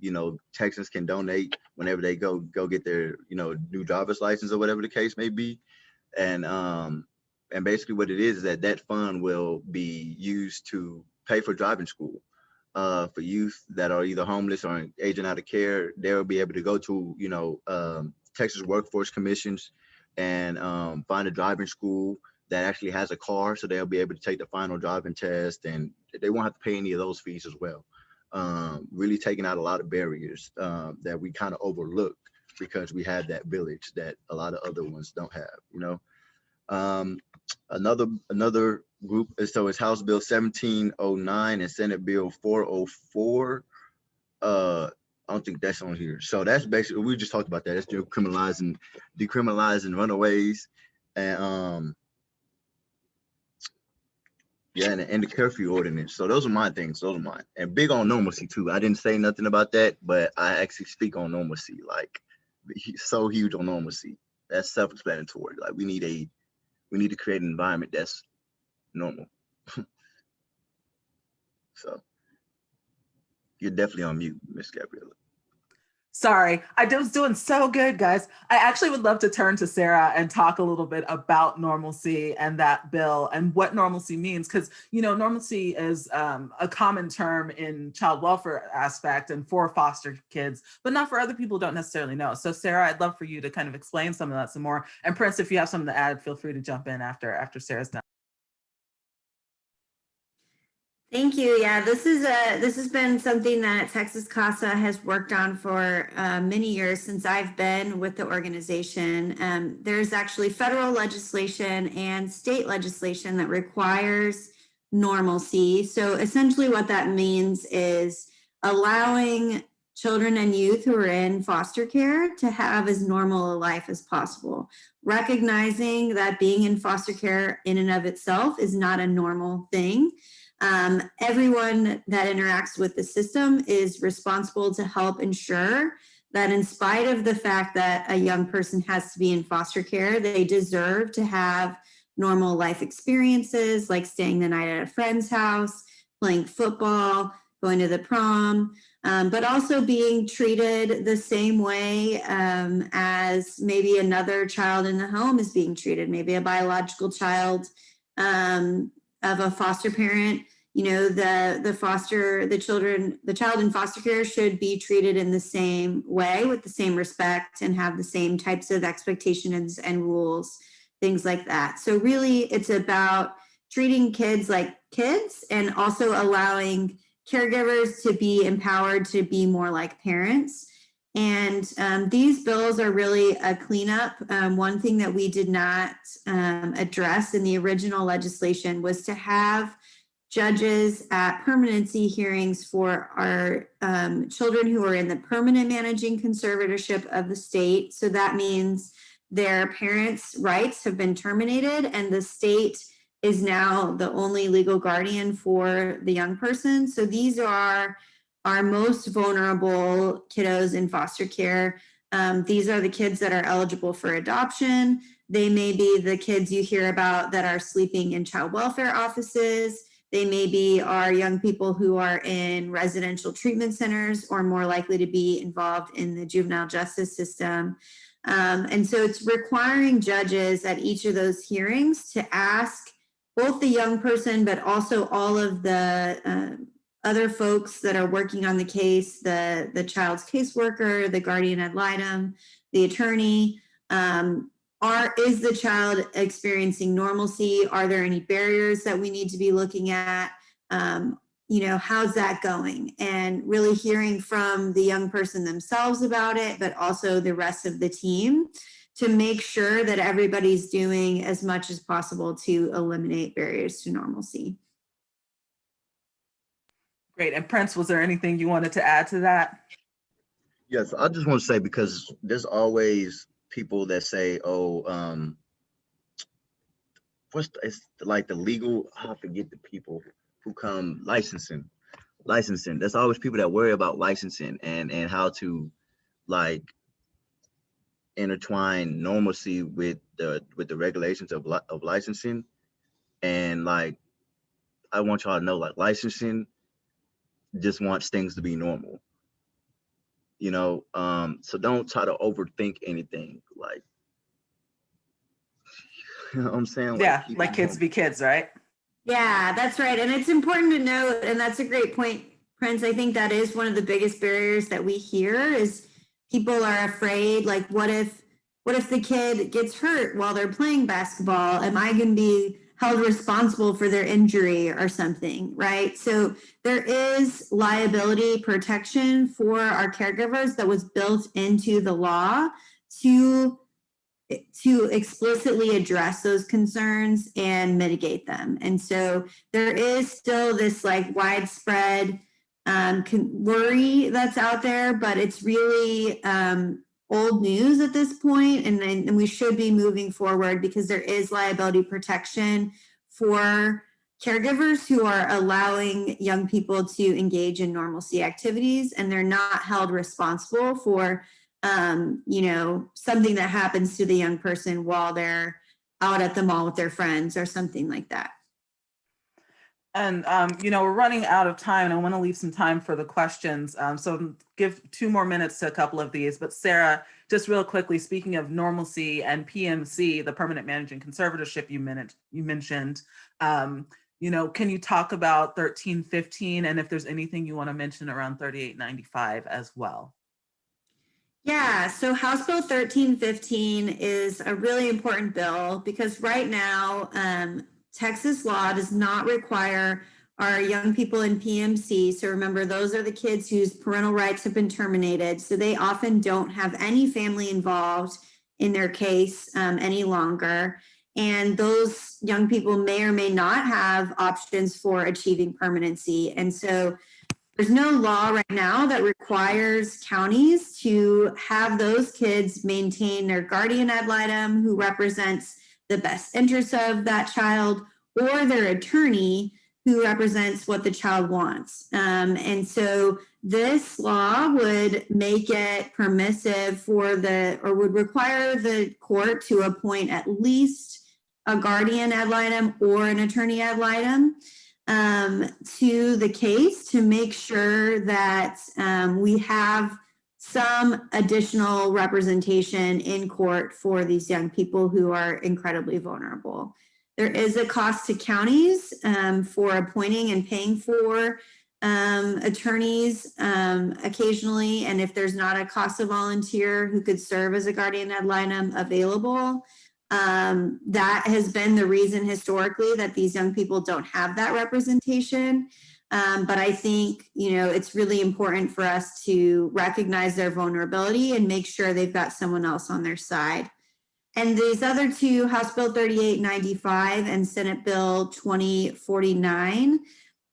you know, Texans can donate whenever they go get their, you know, new driver's license or whatever the case may be. And basically what it is that fund will be used to pay for driving school for youth that are either homeless or aging out of care. They'll be able to go to, you know, Texas workforce commissions and find a driving school that actually has a car, so they'll be able to take the final driving test, and they won't have to pay any of those fees as well. Really taking out a lot of barriers that we kind of overlook because we have that village that a lot of other ones don't have, you know. Another group, so it's House Bill 1709 and Senate Bill 404. I don't think that's on here. So that's basically, we just talked about that. That's decriminalizing runaways. And Yeah, and the curfew ordinance. So those are my things. Those are mine. And big on normalcy too. I didn't say nothing about that, but I actually speak on normalcy. Like, so huge on normalcy. That's self-explanatory. Like, we need to create an environment that's normal. So you're definitely on mute, Miss Gabriella. Sorry, I was doing so good, guys. I actually would love to turn to Sarah and talk a little bit about normalcy and that bill and what normalcy means, because, you know, normalcy is a common term in child welfare aspect and for foster kids, but not for other people who don't necessarily know. So Sarah, I'd love for you to kind of explain some of that some more. And Prince, if you have something to add, feel free to jump in after Sarah's done. Thank you. Yeah, this has been something that Texas CASA has worked on for many years since I've been with the organization. There's actually federal legislation and state legislation that requires normalcy. So essentially what that means is allowing children and youth who are in foster care to have as normal a life as possible, recognizing that being in foster care in and of itself is not a normal thing. Everyone that interacts with the system is responsible to help ensure that in spite of the fact that a young person has to be in foster care, they deserve to have normal life experiences like staying the night at a friend's house, playing football, going to the prom, but also being treated the same way as maybe another child in the home is being treated, maybe a biological child of a foster parent. You know, the child in foster care should be treated in the same way with the same respect and have the same types of expectations and rules, things like that. So really it's about treating kids like kids and also allowing caregivers to be empowered to be more like parents. And these bills are really a cleanup. One thing that we did not address in the original legislation was to have judges at permanency hearings for our children who are in the permanent managing conservatorship of the state. So that means their parents' rights have been terminated and the state is now the only legal guardian for the young person. So these are our most vulnerable kiddos in foster care. These are the kids that are eligible for adoption. They may be the kids you hear about that are sleeping in child welfare offices. They may be our young people who are in residential treatment centers or more likely to be involved in the juvenile justice system. And so it's requiring judges at each of those hearings to ask both the young person, but also all of the other folks that are working on the case, the child's caseworker, the guardian ad litem, the attorney, is the child experiencing normalcy? Are there any barriers that we need to be looking at? You know, how's that going? And really hearing from the young person themselves about it, but also the rest of the team to make sure that everybody's doing as much as possible to eliminate barriers to normalcy. Great. And Prince, was there anything you wanted to add to that? Yes, I just want to say, because there's always people that say, oh, it's like the legal, I forget the people who come licensing. There's always people that worry about licensing and how to like intertwine normalcy with the regulations of licensing. And like, I want y'all to know, like, licensing just wants things to be normal. You know, so don't try to overthink anything. Like, you know what I'm saying? Like, Yeah, like kids be kids, right? Yeah, that's right. And it's important to note, and that's a great point, Prince. I think that is one of the biggest barriers that we hear is people are afraid, like, what if the kid gets hurt while they're playing basketball? Am I going to be held responsible for their injury or something, right? So there is liability protection for our caregivers that was built into the law to explicitly address those concerns and mitigate them. And so there is still this like widespread worry that's out there, but it's really old news at this point, and we should be moving forward because there is liability protection for caregivers who are allowing young people to engage in normalcy activities, and they're not held responsible for, you know, something that happens to the young person while they're out at the mall with their friends or something like that. And, you know, we're running out of time, and I want to leave some time for the questions. So give 2 more minutes to a couple of these. But Sarah, just real quickly, speaking of normalcy and PMC, the permanent managing conservatorship you mentioned, you know, can you talk about 1315 and if there's anything you want to mention around 3895 as well? Yeah, so House Bill 1315 is a really important bill because right now, Texas law does not require our young people in PMC. So remember, those are the kids whose parental rights have been terminated. So they often don't have any family involved in their case any longer. And those young people may or may not have options for achieving permanency. And so there's no law right now that requires counties to have those kids maintain their guardian ad litem who represents the best interests of that child, or their attorney who represents what the child wants. And so this law would make it permissive for or would require the court to appoint at least a guardian ad litem or an attorney ad litem to the case to make sure that we have some additional representation in court for these young people who are incredibly vulnerable. There is a cost to counties for appointing and paying for attorneys occasionally, and if there's not a CASA volunteer who could serve as a guardian ad litem available, that has been the reason historically that these young people don't have that representation. But I think, you know, it's really important for us to recognize their vulnerability and make sure they've got someone else on their side. And these other two, House Bill 3895 and Senate Bill 2049,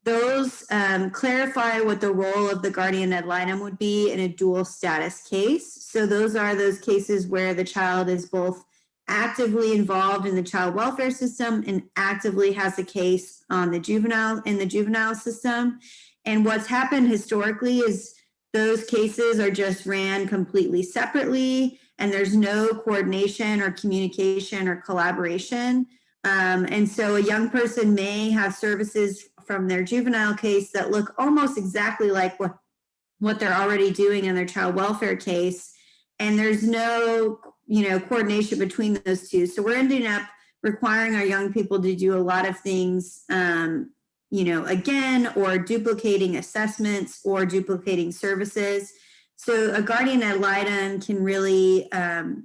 those clarify what the role of the guardian ad litem would be in a dual status case. So those are those cases where the child is both actively involved in the child welfare system and actively has a case on the juvenile system. And what's happened historically is those cases are just ran completely separately, and there's no coordination or communication or collaboration. And so a young person may have services from their juvenile case that look almost exactly like what they're already doing in their child welfare case. And there's no, you know, coordination between those two. So we're ending up requiring our young people to do a lot of things, you know, again, or duplicating assessments or duplicating services. So a guardian ad litem can really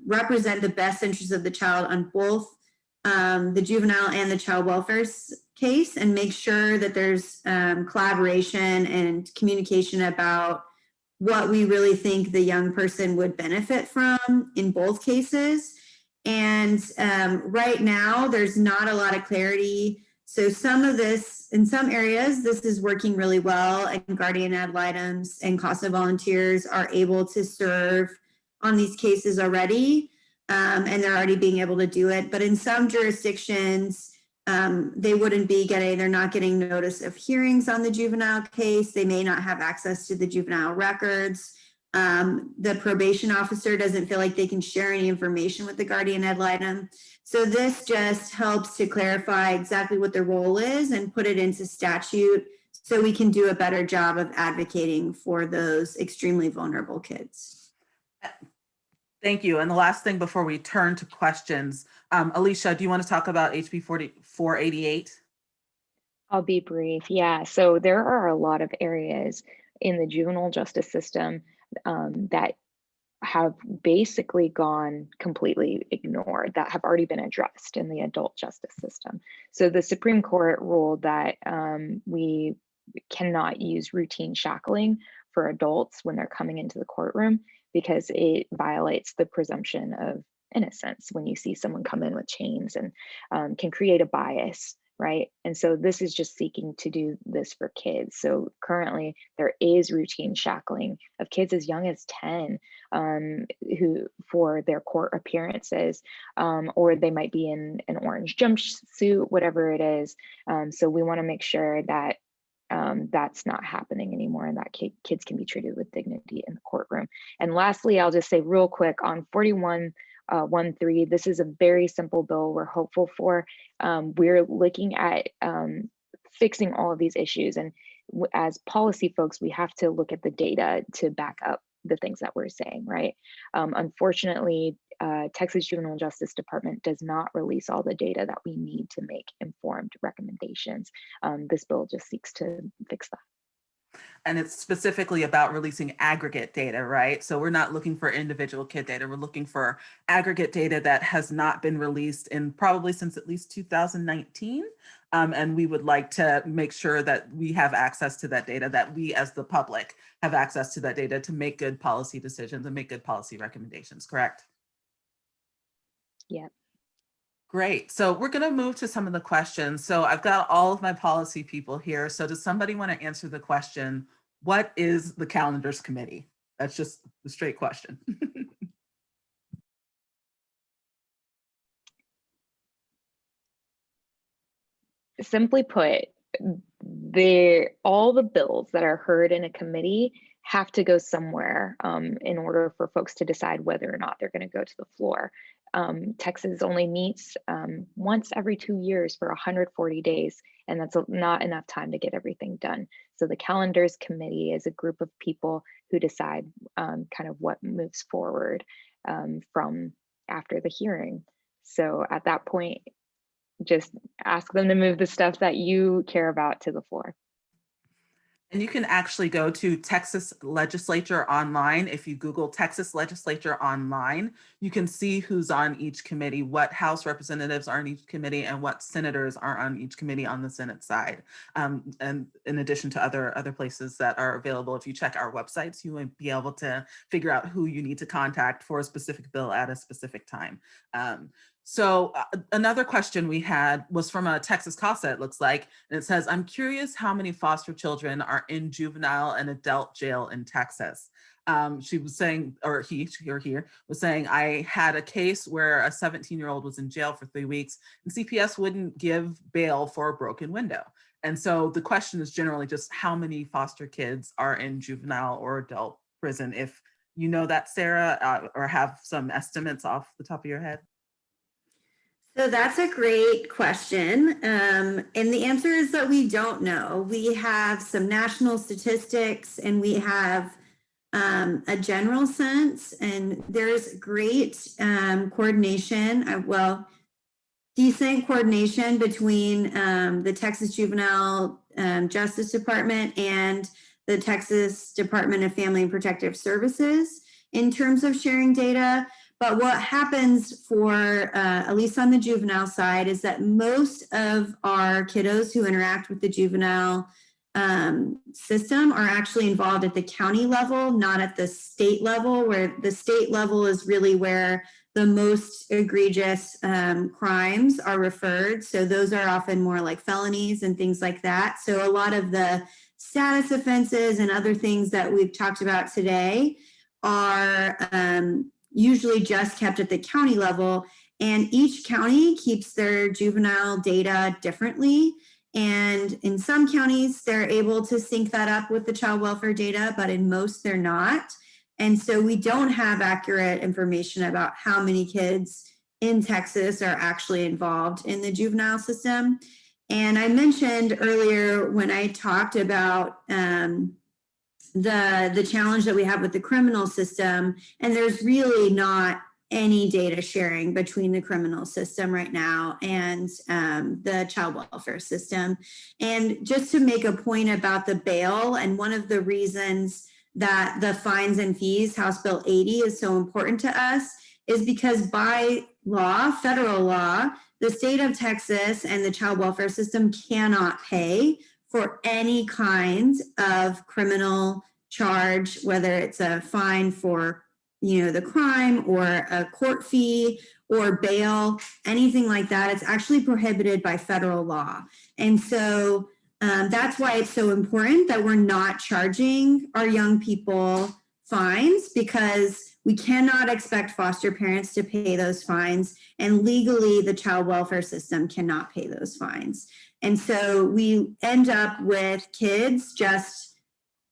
represent the best interests of the child on both the juvenile and the child welfare case, and make sure that there's collaboration and communication about what we really think the young person would benefit from in both cases. And right now, there's not a lot of clarity. So some of this, in some areas, this is working really well, and guardian ad litems and CASA volunteers are able to serve on these cases already, and they're already being able to do it. But in some jurisdictions, they wouldn't be getting, they're not getting notice of hearings on the juvenile case. They may not have access to the juvenile records. The probation officer doesn't feel like they can share any information with the guardian ad litem. So this just helps to clarify exactly what their role is and put it into statute so we can do a better job of advocating for those extremely vulnerable kids. Thank you. And the last thing before we turn to questions, Alicia, do you want to talk about HB 488? I'll be brief. Yeah, so there are a lot of areas in the juvenile justice system that have basically gone completely ignored, that have already been addressed in the adult justice system. So the Supreme Court ruled that we cannot use routine shackling for adults when they're coming into the courtroom, because it violates the presumption of innocence when you see someone come in with chains, and can create a bias, right? And so this is just seeking to do this for kids. So currently there is routine shackling of kids as young as 10 who for their court appearances, or they might be in an orange jumpsuit, whatever it is. So we want to make sure that that's not happening anymore and that kids can be treated with dignity in the courtroom. And lastly, I'll just say real quick on 4113, this is a very simple bill we're hopeful for. We're looking at fixing all of these issues. And as policy folks, we have to look at the data to back up the things that we're saying, right? Unfortunately, Texas Juvenile Justice Department does not release all the data that we need to make informed recommendations. This bill just seeks to fix that. And it's specifically about releasing aggregate data, right? So we're not looking for individual kid data. We're looking for aggregate data that has not been released in probably since at least 2019. And we would like to make sure that we have access to that data, that we as the public have access to that data to make good policy decisions and make good policy recommendations, correct? Yeah. Great. So we're going to move to some of the questions. So I've got all of my policy people here. So does somebody want to answer the question, what is the calendars committee? That's just the straight question. Simply put, all the bills that are heard in a committee have to go somewhere in order for folks to decide whether or not they're going to go to the floor. Texas only meets once every 2 years for 140 days, and that's not enough time to get everything done. So the calendars committee is a group of people who decide kind of what moves forward from after the hearing. So at that point, just ask them to move the stuff that you care about to the floor. And you can actually go to Texas Legislature online. If you Google Texas Legislature online, you can see who's on each committee, what House representatives are on each committee, and what senators are on each committee on the Senate side. And in addition to other places that are available, if you check our websites, you will be able to figure out who you need to contact for a specific bill at a specific time. So another question we had was from a Texas CASA, it looks like, and it says, I'm curious how many foster children are in juvenile and adult jail in Texas. She was saying, or she or here was saying, I had a case where a 17-year-old was in jail for 3 weeks and CPS wouldn't give bail for a broken window. And so the question is generally just how many foster kids are in juvenile or adult prison, if you know that, Sarah, or have some estimates off the top of your head. So that's a great question. And the answer is that we don't know. We have some national statistics and we have a general sense, and there's great coordination, decent coordination between the Texas Juvenile Justice Department and the Texas Department of Family and Protective Services in terms of sharing data. But what happens for, at least on the juvenile side, is that most of our kiddos who interact with the juvenile system are actually involved at the county level, not at the state level, where the state level is really where the most egregious crimes are referred. So those are often more like felonies and things like that. So a lot of the status offenses and other things that we've talked about today are usually just kept at the county level, and each county keeps their juvenile data differently. And in some counties, they're able to sync that up with the child welfare data, but in most they're not. And so we don't have accurate information about how many kids in Texas are actually involved in the juvenile system. And I mentioned earlier when I talked about the challenge that we have with the criminal system, and there's really not any data sharing between the criminal system right now and the child welfare system. And just to make a point about the bail, and one of the reasons that the fines and fees, House Bill 80, is so important to us is because by law, federal law, the state of Texas and the child welfare system cannot pay for any kind of criminal charge, whether it's a fine for the crime or a court fee or bail, anything like that. It's actually prohibited by federal law. And so that's why it's so important that we're not charging our young people fines, because we cannot expect foster parents to pay those fines, and legally the child welfare system cannot pay those fines. And so we end up with kids just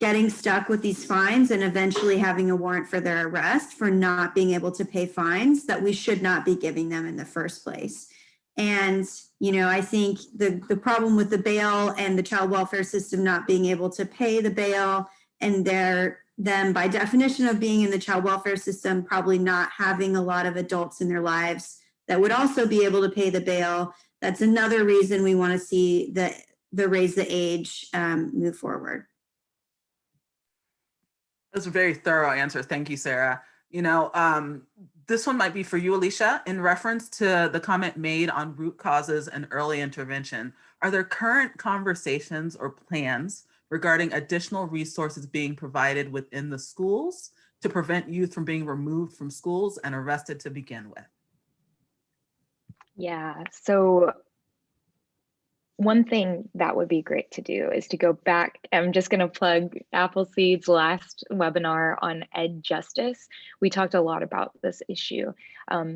getting stuck with these fines and eventually having a warrant for their arrest for not being able to pay fines that we should not be giving them in the first place. And, I think the problem with the bail and the child welfare system not being able to pay the bail, and them by definition of being in the child welfare system, probably not having a lot of adults in their lives that would also be able to pay the bail. That's another reason we want to see the raise the age move forward. That's a very thorough answer. Thank you, Sarah. This one might be for you, Alicia. In reference to the comment made on root causes and early intervention, are there current conversations or plans regarding additional resources being provided within the schools to prevent youth from being removed from schools and arrested to begin with? Yeah, so one thing that would be great to do is to go back. I'm just going to plug Appleseed's last webinar on Ed Justice. We talked a lot about this issue.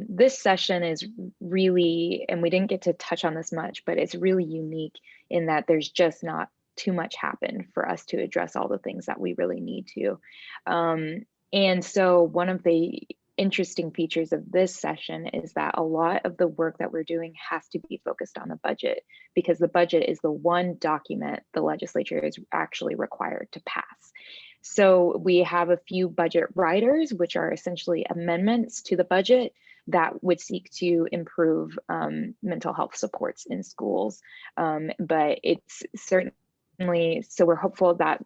This session is really, and we didn't get to touch on this much, but it's really unique in that there's just not too much happen for us to address all the things that we really need to. And so one of the interesting features of this session is that a lot of the work that we're doing has to be focused on the budget, because the budget is the one document the legislature is actually required to pass. So we have a few budget riders, which are essentially amendments to the budget that would seek to improve mental health supports in schools. But it's certainly, so we're hopeful that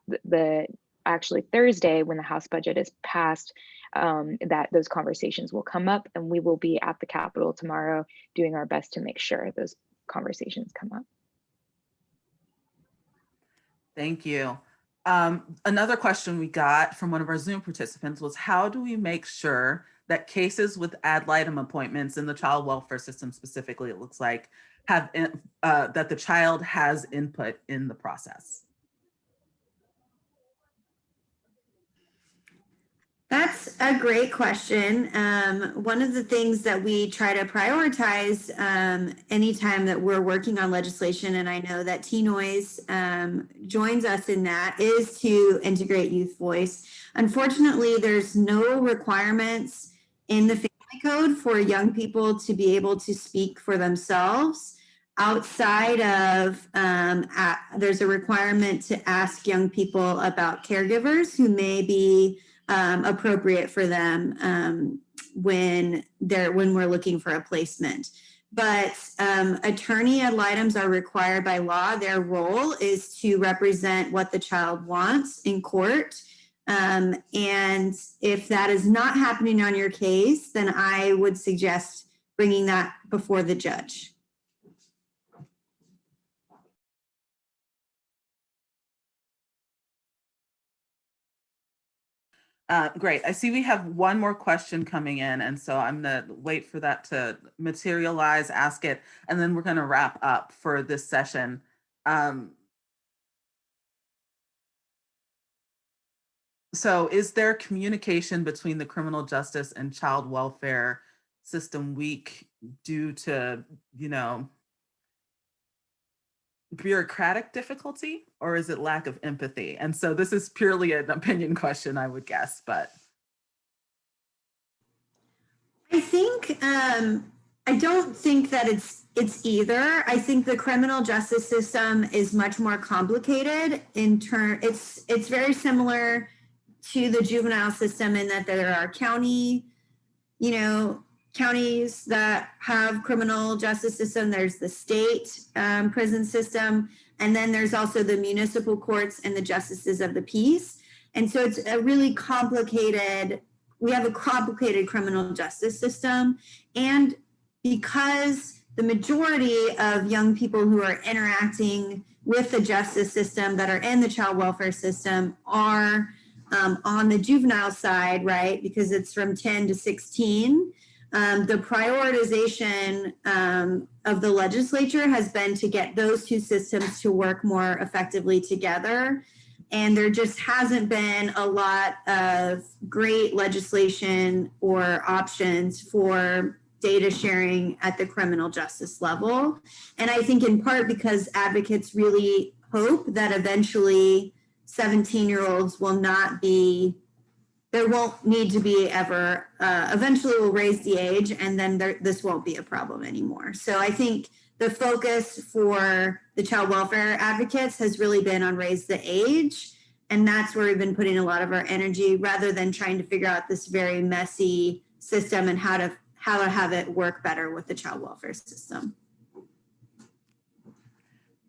actually Thursday, when the House budget is passed, that those conversations will come up, and we will be at the Capitol tomorrow doing our best to make sure those conversations come up. Thank you. Another question we got from one of our Zoom participants was, how do we make sure that cases with ad litem appointments in the child welfare system specifically, it looks like, have that the child has input in the process? That's a great question. One of the things that we try to prioritize anytime that we're working on legislation, and I know that T-Noise joins us in that, is to integrate youth voice. Unfortunately, there's no requirements in the family code for young people to be able to speak for themselves. Outside of, there's a requirement to ask young people about caregivers who may be appropriate for them when we're looking for a placement. But attorney ad litems are required by law. Their role is to represent what the child wants in court. And if that is not happening on your case, then I would suggest bringing that before the judge. Great. I see we have one more question coming in, and so I'm going to wait for that to materialize, ask it, and then we're going to wrap up for this session. So is there communication between the criminal justice and child welfare system weak due to, bureaucratic difficulty, or is it lack of empathy? And so this is purely an opinion question, I would guess, but. I think, I don't think that it's either. I think the criminal justice system is much more complicated it's very similar to the juvenile system in that there are counties that have criminal justice system. There's the state prison system, and then there's also the municipal courts and the justices of the peace. And so it's a really complicated, we have a complicated criminal justice system. And because the majority of young people who are interacting with the justice system that are in the child welfare system are on the juvenile side, right, because it's from 10 to 16, the prioritization of the legislature has been to get those two systems to work more effectively together. And there just hasn't been a lot of great legislation or options for data sharing at the criminal justice level. And I think in part because advocates really hope that eventually 17-year-olds will not be, there won't need to be ever, eventually we'll raise the age and then this won't be a problem anymore. So I think the focus for the child welfare advocates has really been on raise the age. And that's where we've been putting a lot of our energy rather than trying to figure out this very messy system and how to have it work better with the child welfare system.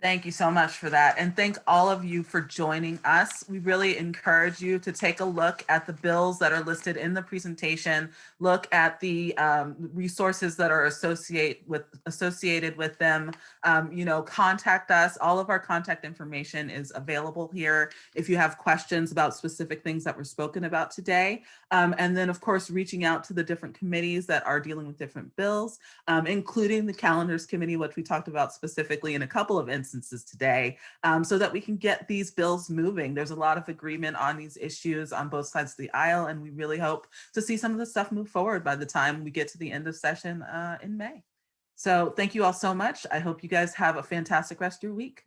Thank you so much for that. And thank all of you for joining us. We really encourage you to take a look at the bills that are listed in the presentation, look at the resources that are associated with them. Contact us. All of our contact information is available here if you have questions about specific things that were spoken about today. And then, of course, reaching out to the different committees that are dealing with different bills, including the calendars committee, which we talked about specifically in a couple of instances today, so that we can get these bills moving. There's a lot of agreement on these issues on both sides of the aisle, and we really hope to see some of the stuff move forward by the time we get to the end of session in May. So thank you all so much. I hope you guys have a fantastic rest of your week.